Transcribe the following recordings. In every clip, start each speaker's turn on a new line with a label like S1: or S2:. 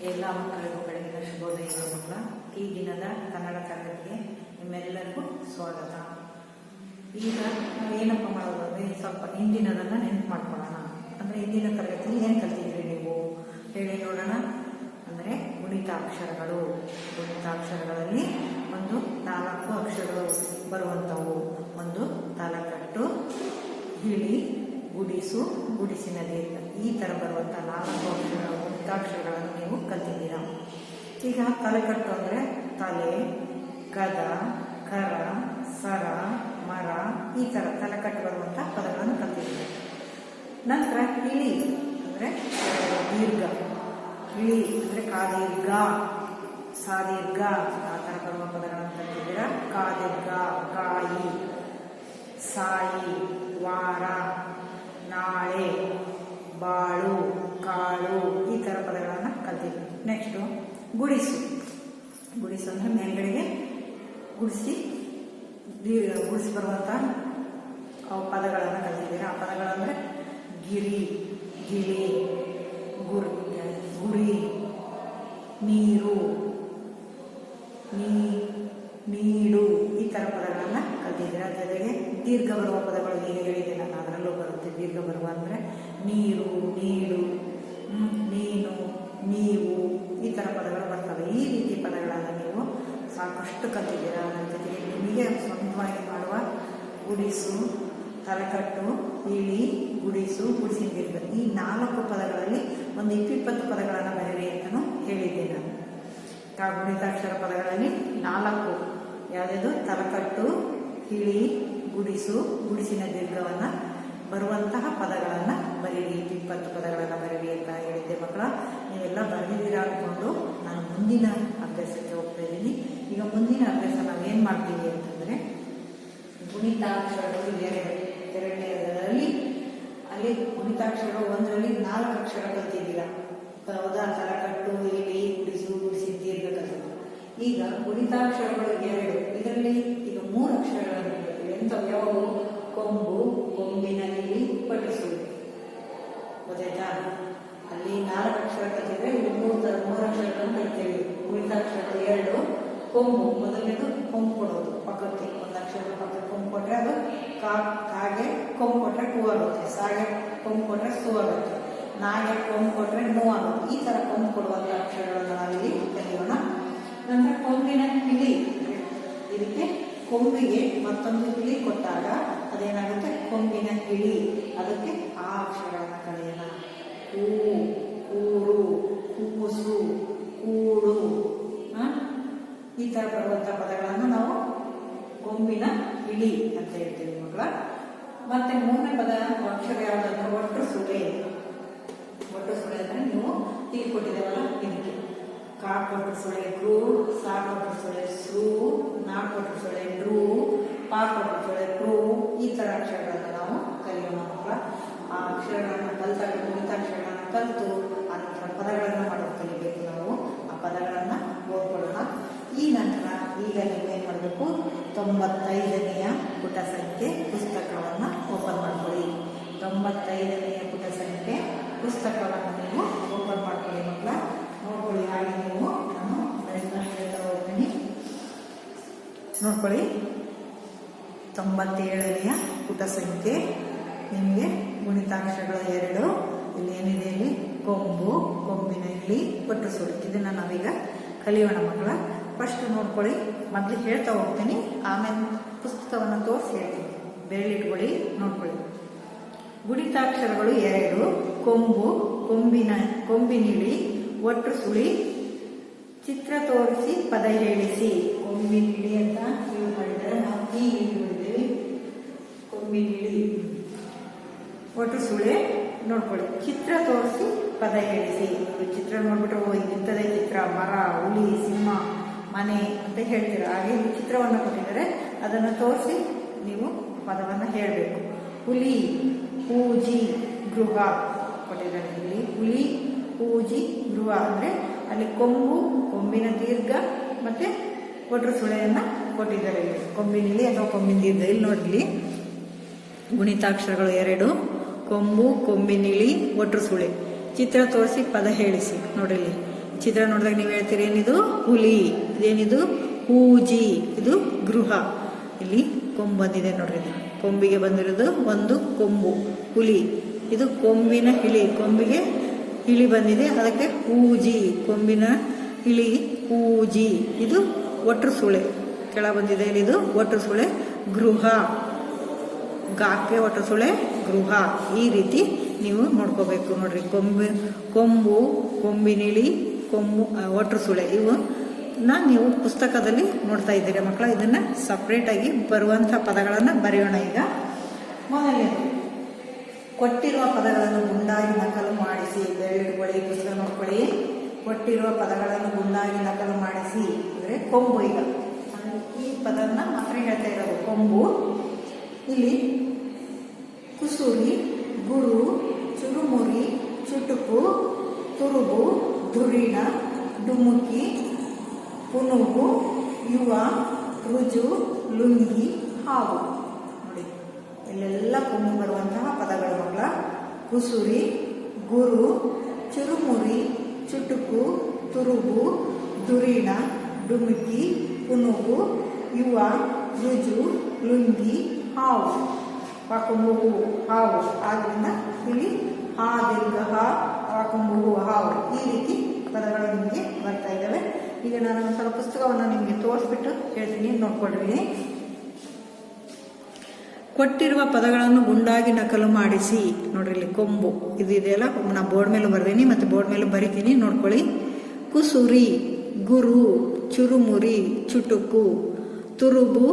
S1: ಎಲ್ಲ ಮಕ್ಕಳಿಗೂ ಬೆಳಗಿನ ಶುಭೋದಯ ಮಕ್ಕಳ. ಈ ದಿನದ ಕನ್ನಡ ತರಗತಿಗೆ ನಿಮ್ಮೆಲ್ಲರಿಗೂ ಸ್ವಾಗತ. ಈಗ ನಾವೇನಪ್ಪ ಮಾಡೋದು ಅಂದರೆ ಸ್ವಲ್ಪ ಹಿಂದಿನದನ್ನು ನೆನಪು ಮಾಡ್ಕೊಳ್ಳೋಣ. ಅಂದರೆ ಹಿಂದಿನ ತರಗತಿಯಲ್ಲಿ ಏನು ಕಲ್ತಿದ್ರಿ ನೀವು ಹೇಳಿ ನೋಡೋಣ. ಅಂದರೆ ಗುಣಿತಾಕ್ಷರಗಳು. ಗುಣಿತಾಕ್ಷರಗಳಲ್ಲಿ ಒಂದು 4 ಅಕ್ಷರಗಳು ಬರುವಂಥವು. ಒಂದು ತಲಕಟ್ಟು, ಹಿಳಿ, ಗುಡಿಸು, ಗುಡಿಸಿನ ದೀರ್ಘ. ಈ ಥರ ಬರುವಂಥ 4 ಅಕ್ಷರಗಳ ಗುಣಿತಾಕ್ಷರಗಳನ್ನು ನೀವು ಕಲ್ತಿದ್ದೀರಾ. ಈಗ ತಲೆಕಟ್ಟು ಅಂದರೆ ತಲೆ, ಗದ, ಕರ, ಸರ, ಮರ, ಈ ಥರ ತಲೆಕಟ್ಟು ಬರುವಂಥ ಪದಗಳನ್ನು ಕಲ್ತಿದ್ದೀರಾ. ನಂತರ ಹಿಳಿ ಅಂದರೆ ದೀರ್ಘ. ಹಿಳಿ ಅಂದರೆ ಕಾದೀರ್ಘ, ಸಾದೀರ್ಘ, ಆ ಥರ ಬರುವ ಪದಗಳನ್ನು ಕಲ್ತಿದ್ದೀರಾ. ಕಾದೀರ್ಘ, ಕಾಯಿ, ಸಾಯಿ, ವಾರ, ನಾಳೆ, ಬಾಳು, ಕಾಳು, ಈ ಥರ ಪದಗಳನ್ನು ಕಲ್ತಿದ್ದೀವಿ. ನೆಕ್ಸ್ಟು ಗುಡಿಸು. ಗುಡಿಸು ಅಂದರೆ ಮೇಲ್ಗಡೆಗೆ ಗುಡಿಸಿ ಬರುವಂಥ ಪದಗಳನ್ನು ಕಲ್ತಿದ್ದೀರಾ. ಆ ಪದಗಳಂದರೆ ಗಿರಿ, ಗಿಳಿ, ಗುರಿ, ನೀರು, ನೀಡು, ಈ ಥರ ಪದಗಳನ್ನು ಕಲ್ತಿದ್ದೀರಾ. ಜೊತೆಗೆ ದೀರ್ಘ ಬರುವ ಪದಗಳು ಈಗ ಹೇಳಿದೆ ನಾನು, ಅದರಲ್ಲೂ ಬರುತ್ತೆ ದೀರ್ಘ ಬರುವ ಅಂದರೆ ನೀರು, ನೀಡು, ನೀನು, ನೀವು, ಈ ಥರ ಪದಗಳು ಬರ್ತವೆ. ಈ ರೀತಿ ಪದಗಳನ್ನು ನೀವು ಸಾಕಷ್ಟು ಕಲ್ತಿದ್ದೀರಾ. ಅದರ ಜೊತೆಗೆ ನಿಮಗೆ ಸ್ವಂತವಾಗಿ ಮಾಡುವ ಗುಡಿಸು, ತಲೆಕಟ್ಟು, ಇಳಿ, ಗುಡಿಸು, ಗುಡಿಸಿನ ದೀರ್ಘ, ಈ 4 ಪದಗಳಲ್ಲಿ ಒಂದು 20 ಪದಗಳನ್ನು ಬರೆಯಿರಿ ಅಂತಲೂ ಹೇಳಿದ್ದೆ ನಾನು. ಗುಣಿತಾಕ್ಷರ ಪದಗಳಲ್ಲಿ 4 ಯಾವುದಾದ್ರು ತಲೆಕಟ್ಟು, ಹಿಳಿ, ಗುಡಿಸು, ಗುಡಿಸಿನ ದೀರ್ಘವನ್ನು ಬರುವಂತಹ ಪದಗಳನ್ನು ಬರೀರಿ. 20 ಪದಗಳನ್ನು ಬರೀರಿ ಅಂತ ಹೇಳಿದ್ದೆ ಮಕ್ಕಳ. ನೀವೆಲ್ಲ ಬರೆದಿದ್ದೀರಾ ಅಂದ್ಕೊಂಡು ನಾನು ಮುಂದಿನ ಅಭ್ಯಾಸಕ್ಕೆ ಹೋಗ್ತಾ ಇದ್ದೀನಿ. ಈಗ ಮುಂದಿನ ಅಭ್ಯಾಸ ನಾವೇನು ಮಾಡ್ತೀವಿ ಅಂತಂದರೆ ಗುಣಿತಾಕ್ಷರಗಳು ಎರಡನೇದರಲ್ಲಿ ಅಲ್ಲಿ ಗುಣಿತಾಕ್ಷರಗಳು 1ರಲ್ಲಿ 4 ಅಕ್ಷರ ಕಲ್ತಿದ್ದೀರಾ. ಹೌದಾ? ತಲೆಕಟ್ಟು, ಇಳಿ, ಗುಡಿಸು, ಗುಡಿಸಿನ ದೀರ್ಘ ಕಲಿತು. ಈಗ ಗುಣಿತಾಕ್ಷರಗಳು 2, ಇದರಲ್ಲಿ ಈಗ 3 ಅಕ್ಷರಗಳನ್ನು ಕಲ್ತೀವಿ. ಎಂಥವು ಯಾವುವು? ಕೊಂಬು, ಕೊಂಬಿನಲ್ಲಿ, ಪಟಿಸು. ಗೊತ್ತಾಯ್ತಾ? ಅಲ್ಲಿ 4 ಅಕ್ಷರ ಕಲಿತಿದ್ರೆ ಇಲ್ಲಿ 3 ಅಕ್ಷರಗಳನ್ನು ಕಲಿತೇವೆ. ಗುಣಿತಾಕ್ಷರಗಳು 2. ಕೊಂಬು ಮೊದಲನೇದು ಕೊಂಬು ಕೊಡೋದು, ಪಕ್ಕಕ್ಕೆ ಒಂದು ಅಕ್ಷರ ಪಕ್ಕಕ್ಕೆ ಕೊಂಬು ಕೊಟ್ಟರೆ ಅದು ಕಾಗೆ ಕೊಂಬು ಕೊಟ್ಟರೆ ಕೂ ಆಗುತ್ತೆ, ಸಾಗೆ ಕೊಂಬು ಕೊಟ್ಟರೆ ಸೂ ಆಗುತ್ತೆ, ನಾಗೆ ಕೊಂಬು ಕೊಟ್ಟರೆ ನೋ ಆಗುತ್ತೆ. ಈ ಥರ ಕೊಂಬು ಕೊಡುವಂಥ ಅಕ್ಷರಗಳನ್ನು ನಾವಿಲ್ಲಿ ಕಲಿಯೋಣ. ನಂತರ ಕೊಂಬಿನ ಹಿಳಿ. ಇದಕ್ಕೆ ಕೊಂಬಿಗೆ ಮತ್ತೊಂದು ಹಿಳಿ ಕೊಟ್ಟಾಗ ಅದೇನಾಗುತ್ತೆ? ಕೊಂಬಿನ ಹಿಳಿ. ಅದಕ್ಕೆ ಆ ಅಕ್ಷರಗಳನ್ನು ಕಲಿಯೋಣ. ಹೂ, ಕೂರು, ಕೂಸು, ಕೂಡು, ಈ ಥರ ಬರುವಂಥ ಪದಗಳನ್ನು ನಾವು ಕೊಂಬಿನ ಹಿಳಿ ಅಂತ ಹೇಳ್ತೀವಿ ಮಕ್ಕಳ. ಮತ್ತೆ 3ನೇ ಪದ ಅಕ್ಷರ ಯಾವುದಂದ್ರೆ ಒಟ್ಟು ಸುಳೆ. ಒಟ್ಟು ಸುಳೆ ಅಂದರೆ ನೀವು ತಿಳ್ಕೊಟ್ಟಿದ್ದೇವಲ್ಲ ಇದಕ್ಕೆ. ಕಾ ಕೊಟ್ಟು ಸುಳೆ ಗೂ, ಸಾ ಕೊಟ್ಟು ಸುಳೆ ಸೂ, ನಾ ಕೊಟ್ಟು ಸುಳೆ ಡ್ರೂ, ಪಾ ಕೊಟ್ಟು ಸುಳೆ ಪ್ರೂ, ಈ ಥರ ಅಕ್ಷರಗಳನ್ನು ನಾವು ಕಲಿಯೋಣ ಮಕ್ಕಳ. ಆ ಅಕ್ಷರಗಳನ್ನು ಕಲಿತಾಗ ಗುಣಿತಾಕ್ಷರಗಳನ್ನು ಕಲಿತು ಆ ನಂತರ ಪದಗಳನ್ನು ಮಾಡೋದು ಕಲಿಬೇಕು ನಾವು. ಆ ಪದಗಳನ್ನು ಓದ್ಕೊಳ್ಳೋಣ. ಈ ನಂತರ ಈಗ ನೀವೇನು ಮಾಡಬೇಕು? 95ನೇ ಪುಟ ಸಂಖ್ಯೆ ಪುಸ್ತಕವನ್ನು ಓಪನ್ ಮಾಡ್ಕೊಳ್ಳಿ. 95ನೇ ಪುಟ ಸಂಖ್ಯೆ ಪುಸ್ತಕವನ್ನು ನೀವು ಓಪನ್ ಮಾಡ್ಕೊಳ್ಳಿ ಮಕ್ಕಳ. ನೋಡ್ಕೊಳ್ಳಿ. ಹಾಗೆ ನೀವು ನಾನು ಹೇಳ್ತಾ ಹೋಗ್ತೀನಿ. ನೋಡ್ಕೊಳ್ಳಿ. 97ನೇ ಪುಟ ಸಂಖ್ಯೆ ನಿಮಗೆ ಗುಣಿತಾಕ್ಷರಗಳು 2. ಇಲ್ಲಿ ಏನಿದೆ? ಇಲ್ಲಿ ಕೊಂಬು, ಕೊಂಬಿನ ಹಿಳಿ, ಒಟ್ಟು ಸುಳಿ. ಇದನ್ನು ನಾವೀಗ ಕಲಿಯೋಣ ಮಕ್ಕಳ. ಫಸ್ಟ್ ನೋಡ್ಕೊಳ್ಳಿ. ಮೊದಲು ಹೇಳ್ತಾ ಹೋಗ್ತೀನಿ, ಆಮೇಲೆ ಪುಸ್ತಕವನ್ನು ತೋರಿಸಿ ಹೇಳ್ತೀನಿ. ಬೆರಳಿಟ್ಕೊಳ್ಳಿ, ನೋಡ್ಕೊಳ್ಳಿ. ಗುಣಿತಾಕ್ಷರಗಳು 2. ಕೊಂಬು, ಕೊಂಬಿನಿಳಿ, ಒಟ್ಟು ಸುಳಿ. ಚಿತ್ರ ತೋರಿಸಿ ಪದ ಹೇಳಿಸಿ. ಕೊಂಬಿನಿಳಿ ಅಂತ ನೀವು ಮಾಡಿದರೆ ನಾವು ಈ ಹೇಳಿದ್ದೀವಿ. ಕೊಂಬಿನಿಳಿ, ಒಟ್ಟು ಸುಳೆ. ನೋಡ್ಕೊಳ್ಳಿ. ಚಿತ್ರ ತೋರಿಸಿ ಪದ ಹೇಳಿಸಿ. ಚಿತ್ರ ನೋಡ್ಬಿಟ್ರೆ ಓ ಇಂಥದೇ ಚಿತ್ರ, ಮರ, ಹುಲಿ, ಸಿಂಹ, ಮನೆ ಅಂತ ಹೇಳ್ತೀರ. ಹಾಗೆ ಈ ಚಿತ್ರವನ್ನು ಕೊಟ್ಟಿದ್ದಾರೆ, ಅದನ್ನು ತೋರಿಸಿ ನೀವು ಪದವನ್ನು ಹೇಳಬೇಕು. ಹುಲಿ, ಪೂಜಿ, ಗೃಹ ಕೊಟ್ಟಿದ್ದಾರೆ. ಇಲ್ಲಿ ಹುಲಿ, ಪೂಜಿ, ಗೃಹ ಅಂದರೆ ಅಲ್ಲಿ ಕೊಂಬು, ಕೊಂಬಿನ ದೀರ್ಘ ಮತ್ತು ಒಟ್ಟು ಸುಳೆಯನ್ನು ಕೊಟ್ಟಿದ್ದಾರೆ. ಇಲ್ಲಿ ಕೊಂಬಿನಿಲಿ ಅಥವಾ ಕೊಂಬಿನ ದೀರ್ಘ. ಇಲ್ಲಿ ನೋಡಲಿ ಗುಣಿತಾಕ್ಷರಗಳು 2. ಕೊಂಬು, ಕೊಂಬಿನಿಳಿ, ಒಟ್ಟು ಸುಳೆ. ಚಿತ್ರ ತೋರಿಸಿ ಪದ ಹೇಳಿಸಿ. ನೋಡಿಲಿ ಚಿತ್ರ ನೋಡಿದಾಗ ನೀವು ಹೇಳ್ತೀರಿ ಏನಿದು ಹುಲಿ, ಇದೇನಿದು ಹೂಜಿ, ಇದು ಗೃಹ. ಇಲ್ಲಿ ಕೊಂಬು ಬಂದಿದೆ ನೋಡ್ರಿ, ಕೊಂಬಿಗೆ ಬಂದಿರೋದು ಒಂದು ಕೊಂಬು ಹುಲಿ. ಇದು ಕೊಂಬಿನ ಇಳಿ, ಕೊಂಬಿಗೆ ಇಳಿ ಬಂದಿದೆ, ಅದಕ್ಕೆ ಹೂಜಿ, ಕೊಂಬಿನ ಇಳಿ ಹೂಜಿ. ಇದು ಒಟ್ರು ಸುಳೆ ಕೆಳ ಬಂದಿದೆ, ಇಲ್ಲಿ ಇದು ಒಟ್ರು ಸುಳೆ ಗೃಹ, ಗಾಕ್ಕೆ ಒಟ್ರು ಸುಳೆ ಗೃಹ. ಈ ರೀತಿ ನೀವು ನೋಡ್ಕೋಬೇಕು ನೋಡ್ರಿ. ಕೊಂಬು, ಕೊಂಬಿನಿಳಿ, ಕೊಂಬು, ಒಟ್ರು ಸುಳೆ, ಇವನ್ನ ನೀವು ಪುಸ್ತಕದಲ್ಲಿ ನೋಡ್ತಾ ಇದ್ದೀರಿ ಮಕ್ಕಳ. ಇದನ್ನು ಸಪ್ರೇಟಾಗಿ ಬರುವಂಥ ಪದಗಳನ್ನು ಬರೆಯೋಣ. ಈಗ ಮೊದಲನೇದು, ಕೊಟ್ಟಿರುವ ಪದಗಳನ್ನು ಗುಂಡಾಗಿ ನಕಲು ಮಾಡಿಸಿ. ಬೆರಳಿಟ್ಕೊಳ್ಳಿ, ಪುಸ್ತಕ ನೋಡ್ಕೊಳ್ಳಿ. ಕೊಟ್ಟಿರುವ ಪದಗಳನ್ನು ಗುಂಡಾಗಿ ನಕಲು ಮಾಡಿಸಿ ಅಂದರೆ ಕೊಂಬು. ಈಗ ಈ ಪದನ ಮಾತ್ರ ಹೇಳ್ತಾ ಇರೋದು ಕೊಂಬು. ಇಲ್ಲಿ ಕುಸುರಿ, ಗುರು, ಚುರುಮುರಿ, ಚುಟುಕು, ತುರುಬು, ಧುರೀಣ, ಡುಮುಕಿ, ಪುನುಗು, ಯುವ, ರುಜು, ಲುಂಗಿ, ಹಾವು. ನೋಡಿ, ಇಲ್ಲೆಲ್ಲ ಕೊಂಬು ಬರುವಂತಹ ಪದಗಳು ಮಕ್ಕಳ. ಕುಸುರಿ, ಗುರು, ಚುರುಮುರಿ, ಚುಟುಕು, ತುರುಬು, ಧುರೀಣ, ಡುಮುಕಿ, ಪುನುಗು, ಯುವ, ರುಜು, ಲುಂಗಿ, ಹಾವು. ವಾಕೊಂಬು ಹಾವು. ಆದ್ದರಿಂದ ಇಲ್ಲಿ ಹಾ ದೀರ್ಘ ಹಾ, ವಾಕೊಂಬು ಹಾವು. ಈ ರೀತಿ ಪದಗಳು ನಿಮಗೆ ಬರ್ತಾ ಇದ್ದಾವೆ. ಈಗ ನಾನು ಒಂದು ಸ್ವಲ್ಪ ಪುಸ್ತಕವನ್ನು ನಿಮಗೆ ತೋರಿಸ್ಬಿಟ್ಟು ಹೇಳ್ತೀನಿ, ನೋಡ್ಕೊಳ್ರಿ. ಕೊಟ್ಟಿರುವ ಪದಗಳನ್ನು ಗುಂಡಾಗಿ ನಕಲು ಮಾಡಿಸಿ. ನೋಡ್ರಿ, ಇಲ್ಲಿ ಕೊಂಬು ಇದು ಇದೆಯಲ್ಲ, ನಾ ಬೋರ್ಡ್ ಮೇಲೂ ಬರ್ದೀನಿ ಮತ್ತು ಬೋರ್ಡ್ ಮೇಲೂ ಬರಿತೀನಿ, ನೋಡ್ಕೊಳ್ಳಿ. ಕುಸುರಿ, ಗುರು, ಚುರುಮುರಿ, ಚುಟುಕು, ತುರುಬು,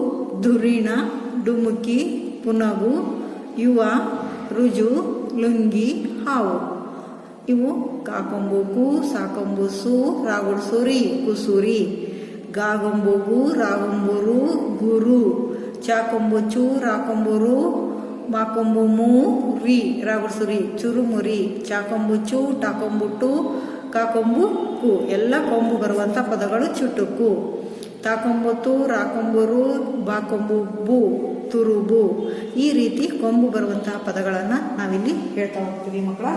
S1: ಧುರೀಣ, ಡುಮುಕಿ, ಪುನಗು, ಯುವ, ರುಜು, ಲುಂಗಿ, ಹಾವು. ಇವು ಕಾಕೊಂಬು ಕು, ಸಾಕೊಂಬು ಸು, ರಾಗುಡು ಸುರಿ, ಕುಸುರಿ. ಗಾಗೊಂಬು ಗು, ರಾಗೊಂಬುರು, ಗುರು. ಚಾಕೊಂಬು ಚು, ರಾಕೊಂಬುರು, ಮಾಕೊಂಬು ಮೂ, ರಿ, ರಾಗುಡು ಸುರಿ, ಚುರುಮುರಿ. ಚಾಕೊಂಬು ಚು, ಟಾಕೊಂಬು ಟು, ಕಾಕೊಂಬು ಕು. ಎಲ್ಲ ಕೊಂಬು ಬರುವಂಥ ಪದಗಳು. ಚುಟುಕು, ತಾಕೊಂಬತ್ತು, ರಾಕೊಂಬರು, ಬಾಕೊಂಬು ಬು, ತುರುಬು. ಈ ರೀತಿ ಕೊಂಬು ಬರುವಂತಹ ಪದಗಳನ್ನು ನಾವಿಲ್ಲಿ ಹೇಳ್ತಾ ಹೋಗ್ತೀವಿ ಮಕ್ಕಳ.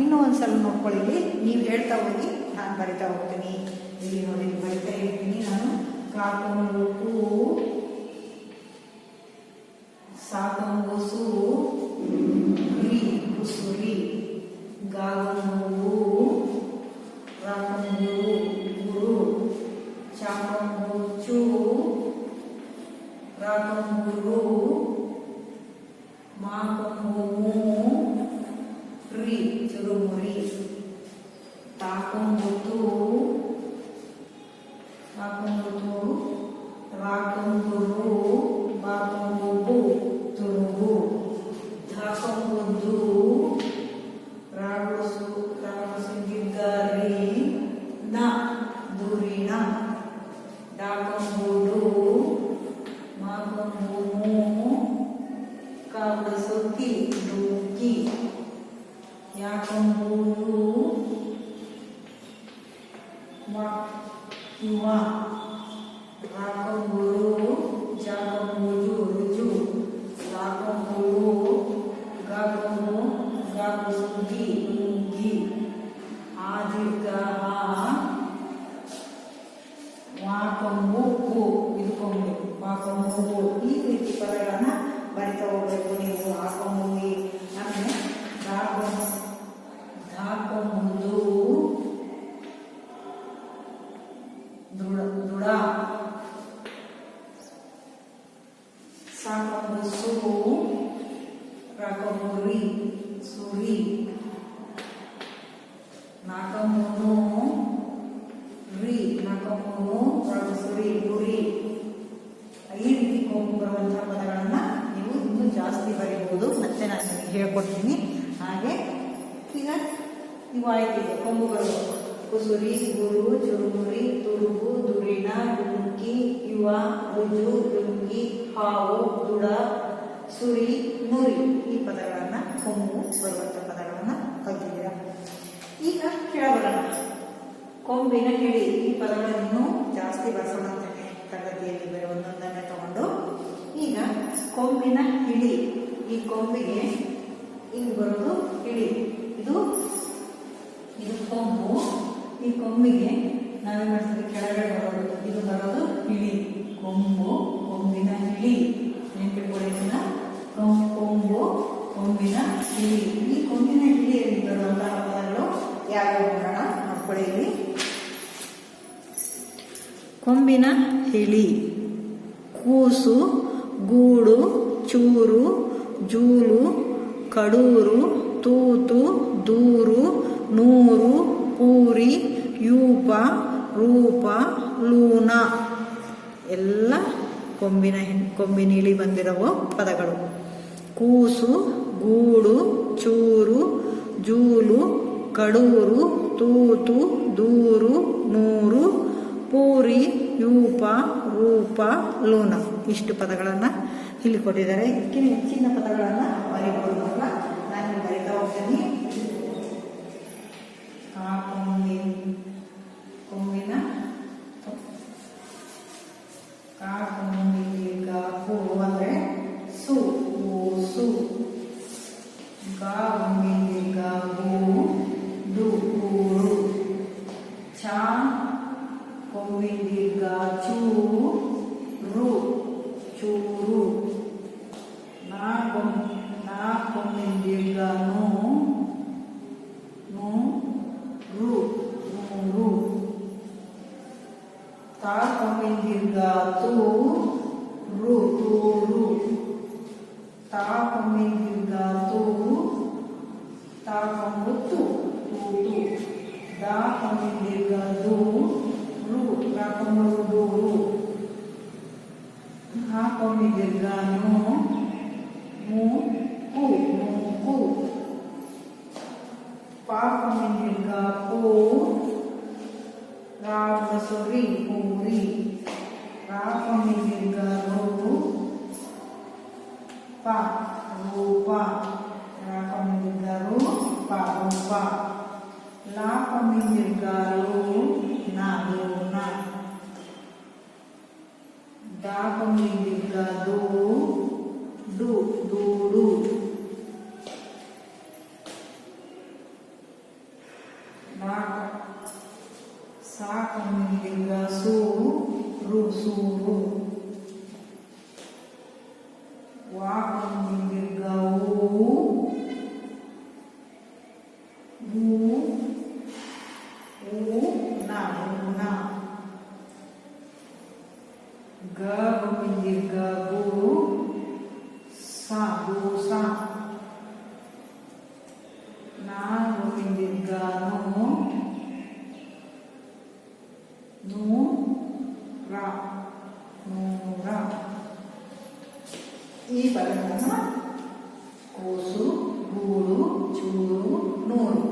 S1: ಇನ್ನೂ ಒಂದ್ಸಲ ನೋಡ್ಕೊಳ್ಳಿ, ನೀವು ಹೇಳ್ತಾ ಹೋಗಿ ನಾನು ಬರಿತಾ ಹೋಗ್ತೀನಿ. ಇಲ್ಲಿ ನೋಡಿ, ಬರಿತಾ ಇರ್ತೀನಿ ನಾನು. ಕಾಕೊಂಬು ಕು, ಸಾಕೊಂಬು ಸು, ರಿ, ಕುಸುರಿ. ಗಾಗೊಂಬು, ರಾಕೊಂಬು ಗುರು. ಚಾಕೊಂಬು ಚು, ರಾಕೊಂಬುರು, ಮಾಕೊಂಬು ಮೂ, ರಿ, ಚುರುಮುರಿ. ತಾಕೊಂಬು ತು, ರಾಕೊಂಬು ತು, ರಾಕೊಂಬುರು, ಬಾಕೊಂಬು ಬು, ತುರುಬು. ಧಾಕೊಂಬು ದು, ರಾಗುಸು, ದೀರ್ಘರಿ, ನ, ಧುರೀಣ. ಡಾಕೊಂಬು ಡು, ಮಾಕೊಂಬು ಮೂ, ಕಾಬು ಸುಕ್ಕಿ, ಡುಕ್ಕಿ. ಯಾಕೊಂಬು ಯು, ಯುವ. ರಾಕೊಂಬುರು, ಜಾಕೊಂಬು ಜು, ರುಜು. ಲಾಕೊಂಬು ಗಾಕೊಂಬು, ಗಾಬು ಸುಗ್ಗಿ, ಲುಂಗಿ. ಆ ದೀರ್ಘ ಹಾ, ವಾಕೊಂಬು ಹೂ, ಇದು ಕೊಂಬು, ವಾಕೊಂಬು ಹೂ. ಈ ರೀತಿ ಪದಗಳನ್ನು ಬರಿತಾ ಹೋಗ್ಬೇಕು ನೀವು. ಹಾಕೊಂಬು, ಆಮೇಲೆ ಧಾಕೊಂಬುದು, ದೃಢ. ಸಾಕೊಂಬು ಸು, ರಾಕೊಂಬುರಿ, ಸುರಿ. ನಾಕೊಂಬುನು, ರಿ, ನಾಕೊಂಬುನು, ರಾಗುಸುರಿ, ಗುರಿ. ಈ ರೀತಿ ಕೊಂಬು ಬರುವಂತಹ ಪದಗಳನ್ನು ನೀವು ಇನ್ನೂ ಜಾಸ್ತಿ ಬರೀಬಹುದು. ಮತ್ತೆ ನಾನು ನಿಮಗೆ ಹೇಳ್ಕೊಡ್ತೀನಿ. ಹಾಗೆ ಈಗ ಇವು ಆಯ್ತಿದೆ ಕೊಂಬುಗಳು. ಕುಸುರಿ, ಗುರು, ಚುರುಮುರಿ, ತುರುಬು, ಧುರೀಣ, ಡುಮುಕಿ, ಯುವ, ರುಜು, ಲುಂಗಿ, ಹಾವು, ದುಡ, ಸುರಿ, ನುರಿ. ಈ ಪದಗಳನ್ನು, ಕೊಂಬು ಬರುವಂಥ ಪದಗಳನ್ನು ಕಲ್ತಿದ್ದೀರಾ. ಈಗ ಕೆಳಬರೋಣ. ಕೊಂಬಿನ ಹಿಡಿ. ಈ ಪದಗಳನ್ನು ಜಾಸ್ತಿ ಬಳಸೋಣ ತರಗತಿಯಲ್ಲಿ ಬೇರೆ ಒಂದೊಂದನ್ನೇ ತಗೊಂಡು. ಈಗ ಕೊಂಬಿನ ಹಿಡಿ. ಈ ಕೊಂಬಿಗೆ ಇಲ್ಲಿ ಬರೋದು ಹಿಡಿ. ಇದು ಕೊಂಬು. ಈ ಕೊಂಬಿಗೆ ನಾವೇನು ಮಾಡ್ತೀವಿ, ಕೆಳಗಡೆ ಬರೋದು, ಇದು ಬರೋದು ಹಿಳಿ, ಕೊಂಬು, ಕೊಂಬಿನ ಹಿಳಿ. ನೆನಪಿಟ್ಕೊಳ್ಳೋದನ್ನ ಕೊಂಬು, ಕೊಂಬಿನ ಹಿಳಿ. ಈ ಕೊಂಬಿನ ಹಿಳಿಯಲ್ಲಿ ಬರುವಂತಹ ಪದಗಳು ಯಾವ್ಯಾವ ನೋಡೋಣ, ನೋಡ್ಕೊಳ್ಳಿ. ಇಲ್ಲಿ ಕೊಂಬಿನ ಹಿಳಿ: ಕೂಸು, ಗೂಡು, ಚೂರು, ಜೂಲು, ಕಡೂರು, ತೂತು, ದೂರು, ನೂರು, ಪೂರಿ, ಯೂಪ, ರೂಪ, ಲೂನ ಎಲ್ಲ ಕೊಂಬಿನ ಇಳಿ ಬಂದಿರೋ ಪದಗಳು. ಕೂಸು, ಗೂಡು, ಚೂರು, ಜೂಲು, ಕಡೂರು, ತೂತು, ದೂರು, ನೂರು, ಪೂರಿ, ಯೂಪ, ರೂಪ, ಲೂನ ಇಷ್ಟು ಪದಗಳನ್ನು ಇಲ್ಲಿ ಕೊಟ್ಟಿದ್ದಾರೆ. ಇದಕ್ಕಿಂತ ಹೆಚ್ಚಿನ ಪದಗಳನ್ನು ಬರೀಬಹುದು ಅಲ್ಲ, ನಾನು ಬರೀತಾ ಹೋಗ್ತೀನಿ. ಕೊಂಬಿನ ಕೊಂಬಿನ ಹೂ ಅಂದ್ರೆ ಸು, ಸು. ಕೊಂಬಿನ ಹೂ, ದೂರು. ಚ ಕೊಂಬಿನ ಚೂರು, ಚೂರು. ನಾ ಕೊಂಬಿನ ನೂರು. ತಾ ಕೊಂಬಿನ ತೂರು, ತೂರು. ತಾ ಕೊಂಬಿನ ತಾ ಕೊಂಬು ತೂತು. ದಾ ಕೊಂಬಿನ ದೂರು, ದಾ ಕೊಂಬು ದೂರು. ಹಾ ಕೊಂಬಿನ ಮೂಕು. ಪಾ ಕೊಂಬಿನ ಪೂ, ರಾಮಸೊರಿ, ಪೂರಿ. ರಾ ಕೊಂಬಿನ ರೂಪ, ರೂಪ. ರಾ ಕೊಂಬಿನ ರೂಪ, ರೂಪ. ಲಾ ಕೊಂಬಿನ ಲೂನ, ಲೂನ. ದಾ ಕೊಂಬಿನ ದೂಡು. ಸಾ ಕೊಂಬಿನ ಸೂರು, ಸೂರು. ವಾ ಕೊಂಬಿನ ಊನ, ಊನ. ಗ ಕೊಂಬಿನ ಸಾ, ಗೂಸ. ನಾ ಕೊಂಬಿನ ನೂರ, ನೂರ. ಈ ಪದಗಳನ್ನು ಕೂಸು, ಗೂಡು, ಚೂರು, ನೂರು.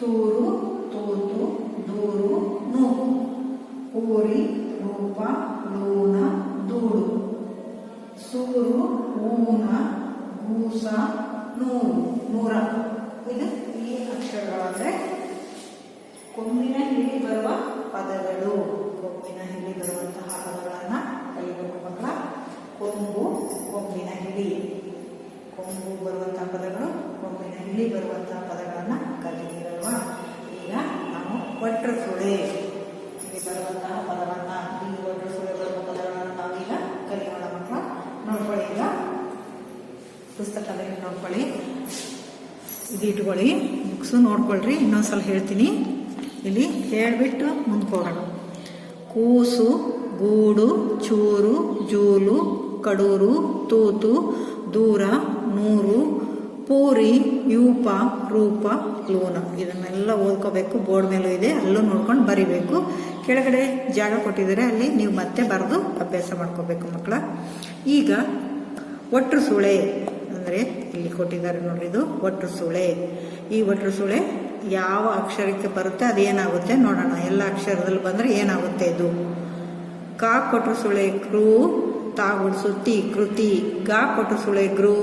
S1: ತೂರು, ತೂತು, ದೂರು, ನೂರು. ಪೂರಿ, ರೂಪ, ಲೂನ, ದೂಡು. ಸೂರು, ಊನ, ಗೂಸ, ನೂರು, ನೂರ. ಇದು ಈ ಅಕ್ಷರಗಳಾದರೆ ಕೊಂಬಿನ ಹಿಳಿ ಬರುವ ಪದಗಳು. ಕೊಂಬಿನ ಹಿಳಿ ಬರುವಂತಹ ಪದಗಳನ್ನು ಕಲಿಬೇಕು ಮಕ್ಕಳ. ಕೊಂಬು, ಕೊಂಬಿನ ಹಿಳಿ. ಕೊಂಬು ಬರುವಂತಹ ಪದಗಳು, ಕೊಂಬಿನ ಹಿಳಿ ಬರುವಂತಹ ಪದಗಳನ್ನು ಕಲಿತಿರಲ್ವಾ. ಈಗ ನಾವು ಒಟ್ರ ಸುಳೆ ಇಲ್ಲಿ ಬರುವಂತಹ ಪದವನ್ನು, ಈ ಒಟ್ರ ಸುಳೆ ಬರುವ ಪದಗಳನ್ನು ನಾವೀಗ ಕಲಿಯೋಣ ಮಕ್ಕಳ. ನೋಡ್ಕೊಳ್ಳಿ, ಈಗ ಪುಸ್ತಕದಲ್ಲಿ ನೋಡ್ಕೊಳ್ಳಿ, ಇದು ಇಟ್ಕೊಳ್ಳಿ, ಬುಕ್ಸು ನೋಡ್ಕೊಳ್ರಿ. ಇನ್ನೊಂದ್ಸಲ ಹೇಳ್ತೀನಿ, ಇಲ್ಲಿ ಹೇಳಿಬಿಟ್ಟು ಮುಂದ್ಕೋಗೋಣ. ಕೂಸು, ಗೂಡು, ಚೂರು, ಜೂಲು, ಕಡೂರು, ತೂತು, ದೂರ, ನೂರು, ಪೂರಿ, ಯೂಪ, ರೂಪ, ಲೂನ. ಇದನ್ನೆಲ್ಲ ಓದ್ಕೋಬೇಕು. ಬೋರ್ಡ್ ಮೇಲೂ ಇದೆ, ಅಲ್ಲೂ ನೋಡ್ಕೊಂಡು ಬರಿಬೇಕು. ಕೆಳಗಡೆ ಜಾಗ ಕೊಟ್ಟಿದ್ದಾರೆ, ಅಲ್ಲಿ ನೀವು ಮತ್ತೆ ಬರೆದು ಅಭ್ಯಾಸ ಮಾಡ್ಕೋಬೇಕು ಮಕ್ಕಳ. ಈಗ ಒಟ್ರು ಸುಳೆ ಅಂದರೆ ಇಲ್ಲಿ ಕೊಟ್ಟಿದ್ದಾರೆ ನೋಡ್ರಿ, ಇದು ಒಟ್ರು ಸುಳೆ. ಈ ಒಟ್ರು ಸುಳೆ ಯಾವ ಅಕ್ಷರಕ್ಕೆ ಬರುತ್ತೆ ಅದೇನಾಗುತ್ತೆ ನೋಡೋಣ. ಎಲ್ಲ ಅಕ್ಷರದಲ್ಲಿ ಬಂದರೆ ಏನಾಗುತ್ತೆ ಇದು. ಕಾ ಕೊಟ್ರು ಸುಳೆ ಕ್ರೂ, ತಾ ಗುಡ್ಸು ತಿ, ಕೃತಿ. ಗಾ ಕೊಟ್ರು ಸುಳೆ ಗೃ,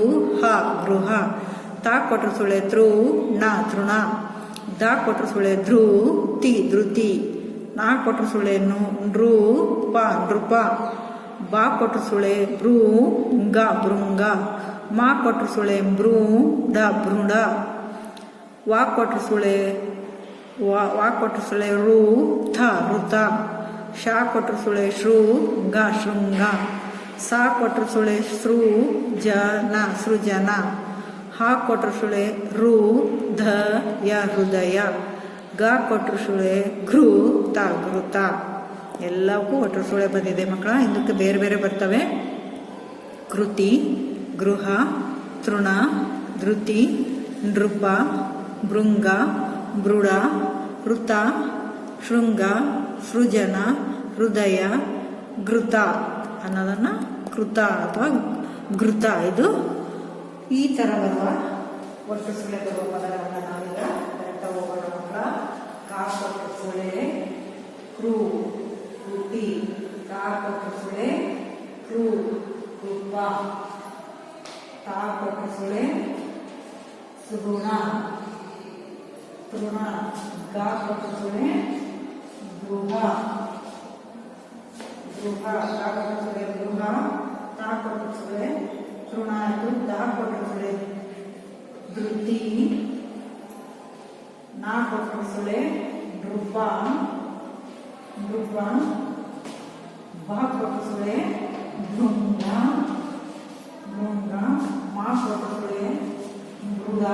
S1: ಹ, ಗೃಹ. ತಾ ಕೊಟ್ರು ಸುಳೆ ತೃ, ಣ, ತೃಣ. ದಾ ಕೊಟ್ರು ಸುಳೆ ಧ್ರು, ತಿ, ಧೃತಿ. ನಾ ಕೊಟ್ರು ಸುಳೆ ನೃ, ಪ, ನೃಪ. ಬಾ ಕೊಟ್ರು ಸುಳೆ ಭೃ, ಗ, ಭೃಂಗ. ಮಾ ಕೊಟ್ರು ಸುಳೆ ಭೃ, ಡ, ಭೃಡ. ವಾ ಕೊಟ್ರು ಸುಳೆ ವಾ ಕೊಟ್ಟರು ಸುಳೆ ರು ಥ ಋತ. ಶ ಕೊಟ್ಟರು ಸುಳೆ ಶ್ರೂ ಗ ಶೃಂಗ. ಸ ಕೊಟ್ಟರು ಸುಳೆ ಸೃ ಜ ನ ಸೃಜನ. ಹ ಕೊಟ್ಟರು ಸುಳೆ ರು ಧ ಯ ಹೃದಯ. ಗ ಕೊಟ್ಟರು ಸುಳೆ ಘೃ ತ ಘೃತ. ಎಲ್ಲಕ್ಕೂ ಒಟ್ಟರು ಸುಳೆ ಬಂದಿದೆ ಮಕ್ಕಳ. ಇದಕ್ಕೆ ಬೇರೆ ಬೇರೆ ಬರ್ತವೆ. ಕೃತಿ, ಗೃಹ, ತೃಣ, ಧೃತಿ, ನೃಪ, ಭೃಂಗ, ಮೃಡ, ಋತ, ಶೃಂಗ, ಸೃಜನ, ಹೃದಯ, ಘೃತ ಅನ್ನೋದನ್ನು ಕೃತ ಅಥವಾ ಘೃತ. ಇದು ಈ ಥರ ಬರುವ ಒಟ್ಟು ಸುಳೆ ಬರುವ ಪದಗಳನ್ನು ನಾವೀಗ ಕರೆಕ್ಟ್ ಹೋಗೋಣ ಮಕ್ಕಳ. ಕಾ ಕೊಟ್ಟ ಸುಳೆ ಕ್ರೂ ಕೃತಿ. ಕಾ ಕೊಟ್ಟ ಸುಳೆ ಕ್ರೂ ಕೃಪ. ತಾ ಕೊಟ್ಟ ಸುಳೆ ಸುಗುಣ ತೃಣ. ಗಾ ಕೊಟ್ಟ ಸುಳೆ ಗೃಹ ಗೃಹ. ಗಾ ಕೊಟ್ಟ ಸುಳೆ ಗೃಹ. ತಾ ಕೊಟ್ಟ ಸುಳೆ ತೃಣ ಆಯಿತು. ದಾ ಕೊಟ್ಟ ಸುಳೆ ಧೃತಿ. ನಾ ಕೊಟ್ಟ ಸುಳೆ ನೃಪ ನೃಪ. ಬಾ ಕೊಟ್ಟ ಸುಳೆ ಭೃಂಗ ಭೃಂಗ. ಮಾ ಕೊಟ್ಟ ಸುಳೆ ಮೃಡ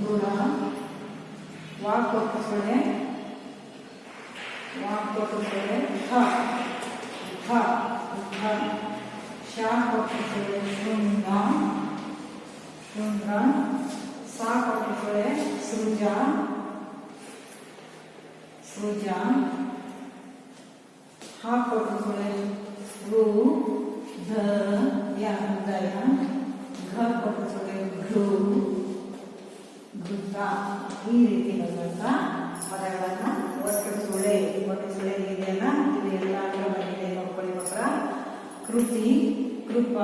S1: ಮೃಡ. ವಾ ಕೊಟ್ಟ ಸುಳೆ ಥ ಥ ಥ. ಶಾ ಕೊಟ್ಟ ಸುಳೆ ಶೃಂಗ ಶೃಂಗ. ಸಾ ಕೊಟ್ಟ ಸುಳೆ ಸೃಜ ಸೃಜ. ಹ ಕೊಟ್ಟ ಸುಳೆ ಋ ಧ ಯ ಹೃದಯ. ಘ ಕೊಟ್ಟ ಸುಳೆ ಘೃ ಘೃತ. ಈ ರೀತಿ ಬರುವಂತ ಪದಗಳನ್ನು ಒಟ್ಟು ಸುಳೆ ಇದೆಯಲ್ಲ ಇದು ಎಲ್ಲ ಬಂದಿದೆ ನೋಡ್ಕೊಳ್ಳಿ ಮಕ್ಕಳ. ಕೃತಿ, ಕೃಪ,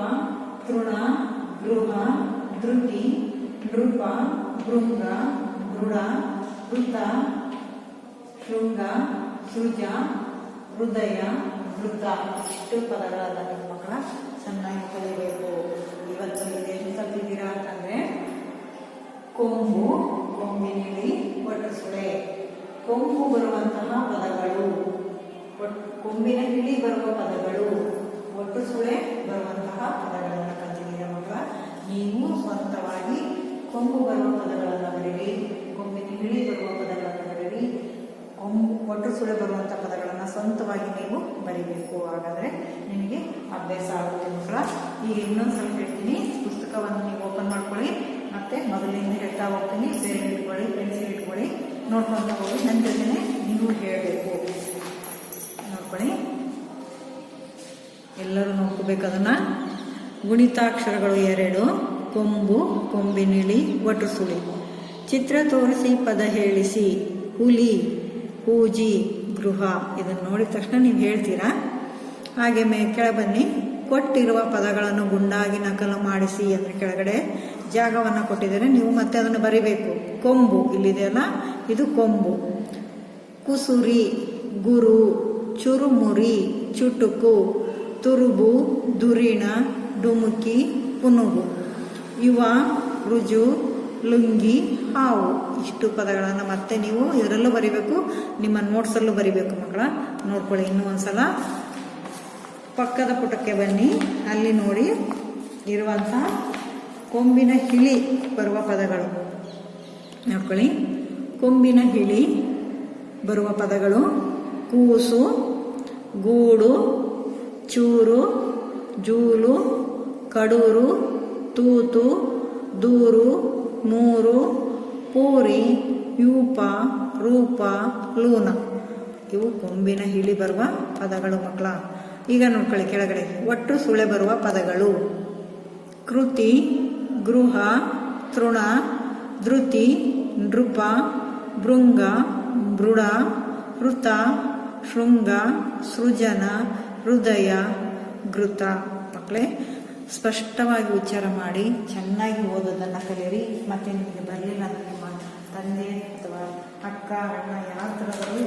S1: ತೃಣ, ಗೃಹ, ಧೃತಿ, ನೃಪ, ಭೃಂಗ, ಮೃಡ, ಋತ, ಶೃಂಗ, ಸೃಜ, ಹೃದಯ, ಘೃತ. ಇಷ್ಟು ಪದಗಳನ್ನ ನಿಮ್ಮ ಮಕ್ಕಳ ಚೆನ್ನಾಗಿ ಕಲಿಬೇಕು. ಇವತ್ತು ಏನು ಕಲ್ತಿದ್ದೀರಾ ಅಂತಂದ್ರೆ ಕೊಂಬು, ಕೊಂಬಿನಿಳಿ, ಒಟ್ಟು ಸುಳೆ. ಕೊಂಬು ಬರುವಂತಹ ಪದಗಳು, ಕೊಂಬಿನ ಹಿಳಿ ಬರುವ ಪದಗಳು, ಒಟ್ಟು ಸುಳೆ ಬರುವಂತಹ ಪದಗಳನ್ನು ಕಲ್ತಿದ್ದೀರಾ ಮಕ್ಕಳ. ನೀವು ಸ್ವಂತವಾಗಿ ಕೊಂಬು ಬರುವ ಪದಗಳನ್ನು ಬರೀರಿ, ಕೊಂಬಿನ ಹಿಳಿ ಬರುವ ಪದಗಳನ್ನು ಬರೀರಿ, ಒಟ್ಟು ಸುಳೆ ಬರುವಂಥ ಪದಗಳನ್ನು ಸ್ವಂತವಾಗಿ ನೀವು ಬರೀಬೇಕು. ಹಾಗಾದರೆ ನಿಮಗೆ ಅಭ್ಯಾಸ ಆಗುತ್ತೆ ಮಕ್ಕಳ. ಈಗ ಇನ್ನೊಂದ್ಸಲ ಹೇಳ್ತೀನಿ, ಪುಸ್ತಕವನ್ನು ನೀವು ಓಪನ್ ಮಾಡ್ಕೊಳ್ಳಿ. ಮತ್ತೆ ಮೊದಲಿಂದ ಹೇಳ್ತಾ ಹೋಗ್ತೀನಿ. ಬೇರೆ ಇಟ್ಕೊಳ್ಳಿ, ಪೆನ್ಸಿಲ್ ಇಟ್ಕೊಳ್ಳಿ, ನೋಡ್ಕೊಂತ ಹೋಗಿ. ನನ್ನ ಜೊತೆನೆ ನೀವು ಹೇಳಬೇಕು. ನೋಡ್ಕೊಳ್ಳಿ, ಎಲ್ಲರೂ ನೋಡ್ಕೋಬೇಕು ಅದನ್ನು. ಗುಣಿತಾಕ್ಷರಗಳು 2, ಕೊಂಬು, ಕೊಂಬಿನಿಳಿ, ಒಟ್ಟು ಸುಳಿ. ಚಿತ್ರ ತೋರಿಸಿ ಪದ ಹೇಳಿಸಿ. ಹುಲಿ, ಹೂಜಿ, ಗೃಹ. ಇದನ್ನು ನೋಡಿದ ತಕ್ಷಣ ನೀವು ಹೇಳ್ತೀರಾ. ಹಾಗೆ ಕೆಳ ಬನ್ನಿ. ಕೊಟ್ಟಿರುವ ಪದಗಳನ್ನು ಗುಂಡಾಗಿ ನಕಲು ಮಾಡಿಸಿ ಅಂದರೆ ಕೆಳಗಡೆ ಜಾಗವನ್ನು ಕೊಟ್ಟಿದ್ದಾರೆ, ನೀವು ಮತ್ತೆ ಅದನ್ನು ಬರಿಬೇಕು. ಕೊಂಬು ಇಲ್ಲಿದೆಯಲ್ಲ, ಇದು ಕೊಂಬು. ಕುಸುರಿ, ಗುರು, ಚುರುಮುರಿ, ಚುಟುಕು, ತುರುಬು, ದುರಿಣ, ಡುಮುಕಿ, ಪುನುಗು. ಯುವ, ರುಜು, ಲುಂಗಿ, ಹಾವು. ಇಷ್ಟು ಪದಗಳನ್ನು ಮತ್ತೆ ನೀವು ಇದರಲ್ಲೂ ಬರಿಬೇಕು, ನಿಮ್ಮ ನೋಟ್ಸಲ್ಲೂ ಬರಿಬೇಕು ಮಕ್ಕಳ. ನೋಡ್ಕೊಳ್ಳಿ ಇನ್ನೂ ಒಂದ್ಸಲ. ಪಕ್ಕದ ಪುಟಕ್ಕೆ ಬನ್ನಿ, ಅಲ್ಲಿ ನೋಡಿ ಇರುವಂಥ ಕೊಂಬಿನ ಹಿಳಿ ಬರುವ ಪದಗಳು ನೋಡ್ಕೊಳ್ಳಿ. ಕೊಂಬಿನ ಹಿಳಿ ಬರುವ ಪದಗಳು ಕೂಸು, ಗೂಡು, ಚೂರು, ಜೂಲು, ಕಡೂರು, ತೂತು, ದೂರು, ನೂರು, ಪೂರಿ, ಯೂಪ, ರೂಪ, ಲೂನ. ಇವು ಕೊಂಬಿನ ಹಿಳಿ ಬರುವ ಪದಗಳು ಮಕ್ಕಳ. ಈಗ ನೋಡ್ಕೊಳ್ಳಿ ಕೆಳಗಡೆ ಒಟ್ಟು ಸುಳೆ ಬರುವ ಪದಗಳು. ಕೃತಿ, ಗೃಹ, ತೃಣ, ಧೃತಿ, ನೃಪ, ಭೃಂಗ, ಮೃಡ, ಋತ, ಶೃಂಗ, ಸೃಜನ, ಹೃದಯ, ಘೃತ. ಮಕ್ಕಳೇ, ಸ್ಪಷ್ಟವಾಗಿ ಉಚ್ಚಾರ ಮಾಡಿ ಚೆನ್ನಾಗಿ ಓದೋದನ್ನು ಕಲಿಯಿರಿ. ಮತ್ತು ನಿಮಗೆ ಬರಲಿಲ್ಲ ಅಂದರೆ ನಿಮ್ಮ ತಂದೆ ಅಥವಾ ಅಕ್ಕ, ಅಣ್ಣ ಯಾರ ಥರದವರು